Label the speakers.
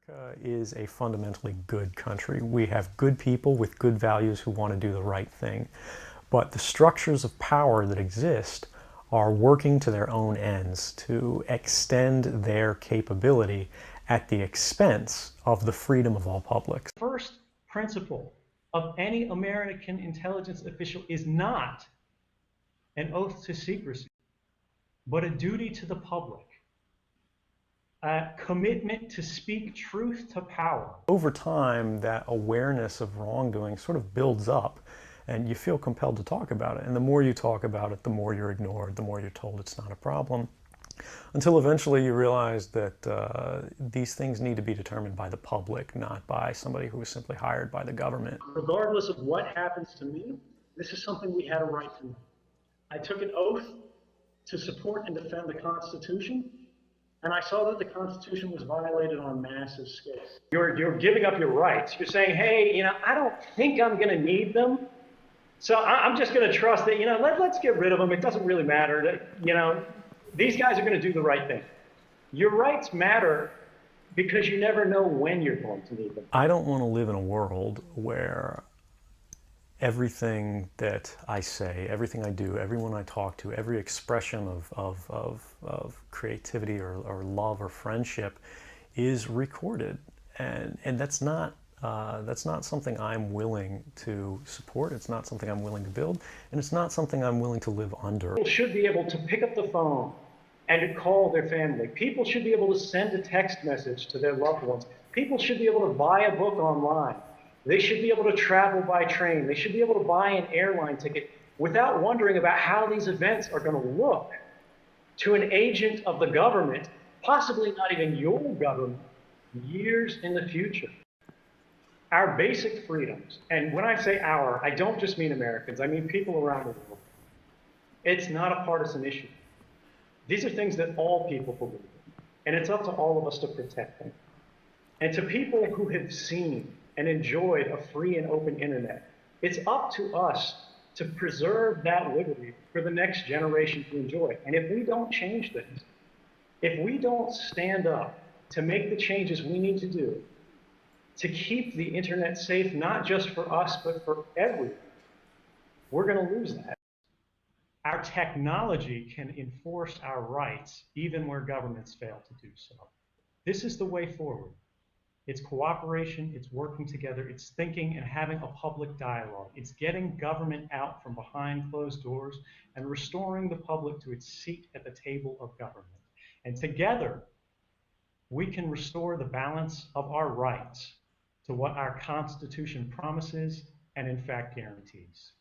Speaker 1: America is a fundamentally good country. We have good people with good values who want to do the right thing. But the structures of power that exist are working to their own ends to extend their capability at the expense of the freedom of all publics.
Speaker 2: First principle of any American intelligence official is not an oath to secrecy, but a duty to the public. A commitment to speak truth to power.
Speaker 1: Over time, that awareness of wrongdoing sort of builds up, and you feel compelled to talk about it. And the more you talk about it, the more you're ignored, the more you're told it's not a problem, until eventually you realize that these things need to be determined by the public, not by somebody who is simply hired by the government.
Speaker 2: Regardless of what happens to me, this is something we had a right to know. I took an oath to support and defend the Constitution, and I saw that the Constitution was violated on a massive scale. You're giving up your rights. You're saying, hey, I don't think I'm going to need them, so I'm just going to trust that, let's get rid of them. It doesn't really matter. These guys are going to do the right thing. Your rights matter because you never know when you're going to need them.
Speaker 1: I don't want to live in a world where everything that I say, everything I do, everyone I talk to, every expression of creativity or love or friendship is recorded, and that's not something I'm willing to support. It's not something I'm willing to build, and it's not something I'm willing to live under.
Speaker 2: People should be able to pick up the phone and to call their family. People should be able to send a text message to their loved ones. People should be able to buy a book online. They should be able to travel by train. They should be able to buy an airline ticket without wondering about how these events are going to look to an agent of the government, possibly not even your government, years in the future. Our basic freedoms, and when I say our, I don't just mean Americans, I mean people around the world. It's not a partisan issue. These are things that all people believe in, and it's up to all of us to protect them. And to people who have seen and enjoyed a free and open internet, it's up to us to preserve that liberty for the next generation to enjoy. And if we don't change things, if we don't stand up to make the changes we need to do to keep the internet safe, not just for us, but for everyone, we're going to lose that. Our technology can enforce our rights even where governments fail to do so. This is the way forward. It's cooperation, it's working together, it's thinking and having a public dialogue. It's getting government out from behind closed doors and restoring the public to its seat at the table of government. And together, we can restore the balance of our rights to what our Constitution promises and in fact guarantees.